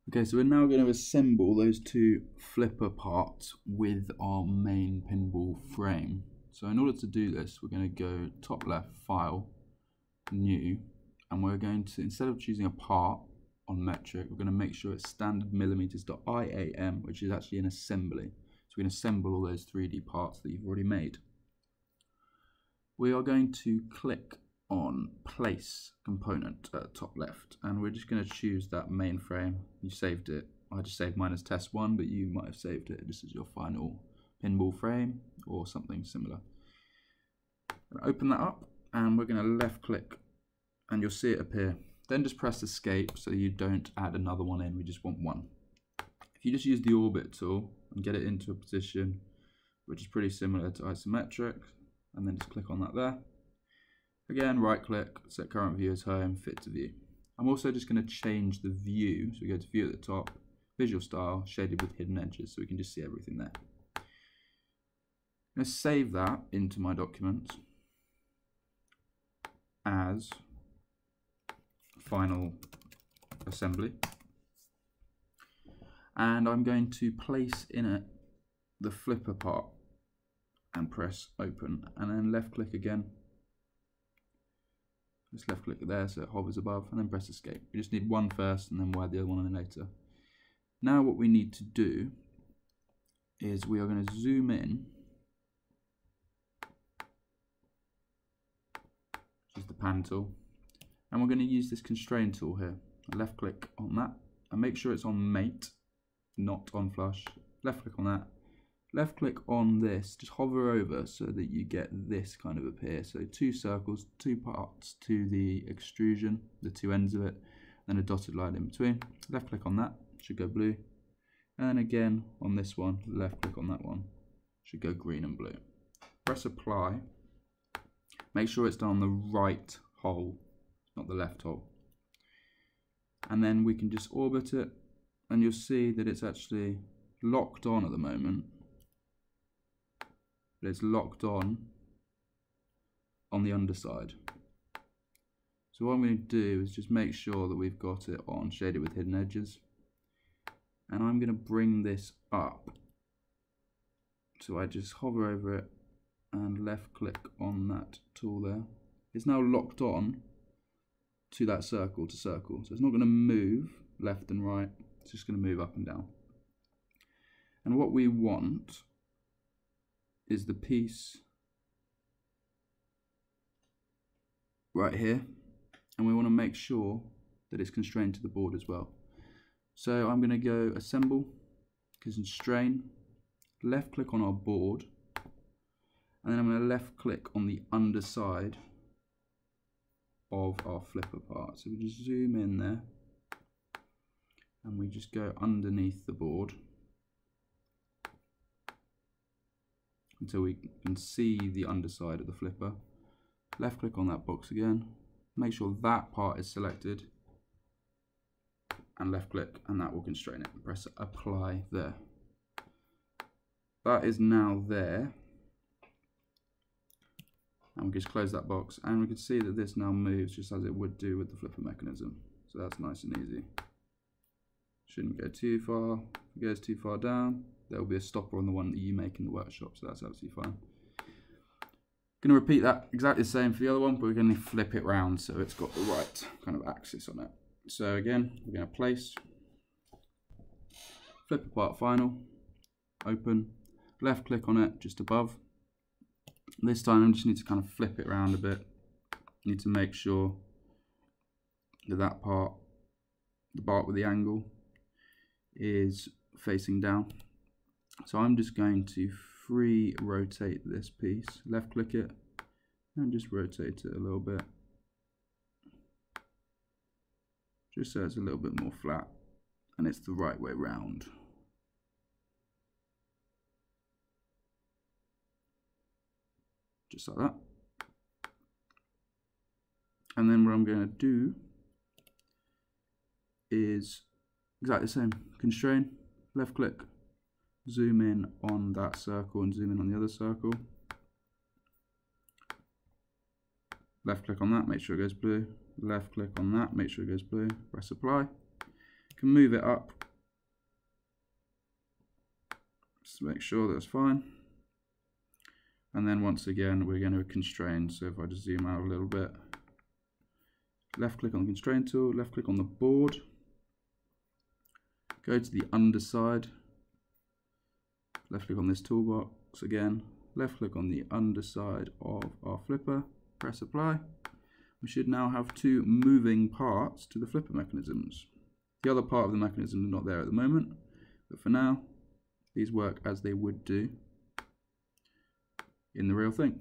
Okay, so we're now going to assemble those two flipper parts with our main pinball frame. So in order to do this, we're going to go top left, File, New, and we're going to, instead of choosing a part on metric, we're going to make sure it's standard millimeters.iam, which is actually an assembly. So we can assemble all those 3D parts that you've already made. We are going to click on place component at the top left, and we're just going to choose that main frame. You saved it. I just saved mine as test 1, but you might have saved it just as your final pinball frame or something similar. Open that up, and we're going to left click, and you'll see it appear. Then just press escape so you don't add another one in. We just want one. If you just use the orbit tool and get it into a position which is pretty similar to isometric, and then just click on that there. Again, right click, set current view as home, fit to view. I'm also just going to change the view, so we go to view at the top, visual style, shaded with hidden edges, so we can just see everything there. I'm going to save that into my document as final assembly. And I'm going to place in it the flipper part and press open, and then left click again. Just left click there so it hovers above, and then press escape. We just need one first and then we'll add the other one in later. Now what we need to do is we are going to zoom in, which is the pan tool, and we're going to use this constrain tool here. Left click on that and make sure it's on mate, not on flush. Left click on that. Left click on this, just hover over so that you get this kind of appear. So two circles, two parts to the extrusion, the two ends of it, then a dotted line in between. Left click on that, should go blue. And then again on this one, left click on that one, should go green and blue. Press apply. Make sure it's done on the right hole, not the left hole. And then we can just orbit it, and you'll see that it's actually locked on at the moment. But it's locked on the underside. So what I'm going to do is just make sure that we've got it on shaded with hidden edges, and I'm going to bring this up. So I just hover over it and left click on that tool there. It's now locked on to that circle to circle, so it's not going to move left and right, it's just going to move up and down. And what we want is the piece right here, and we want to make sure that it's constrained to the board as well. So I'm going to go assemble, constrain, left click on our board, and then I'm going to left click on the underside of our flipper part. So we just zoom in there and we just go underneath the board until we can see the underside of the flipper. Left click on that box again, make sure that part is selected, and left click, and that will constrain it. Press apply there. That is now there, and we just close that box, and we can see that this now moves just as it would do with the flipper mechanism. So that's nice and easy. Shouldn't go too far. If it goes too far down, there will be a stopper on the one that you make in the workshop, so that's absolutely fine. Going to repeat that exactly the same for the other one, but we're going to flip it round so it's got the right kind of axis on it. So again, we're going to place, flipper part final, open, left click on it just above. This time I just need to kind of flip it around a bit. Need to make sure that that part, the part with the angle, is facing down. So I'm just going to free rotate this piece, left click it, and just rotate it a little bit, just so it's a little bit more flat and it's the right way round. Just like that. And then what I'm going to do is exactly the same. Constrain, left click, zoom in on that circle and zoom in on the other circle. Left click on that, make sure it goes blue. Left click on that, make sure it goes blue. Press apply. You can move it up to make sure that's fine. And then once again, we're going to constrain. So if I just zoom out a little bit, left click on the constrain tool, left click on the board, go to the underside, left click on this toolbox again, left click on the underside of our flipper, press apply. We should now have two moving parts to the flipper mechanisms. The other part of the mechanism is not there at the moment, but for now, these work as they would do in the real thing.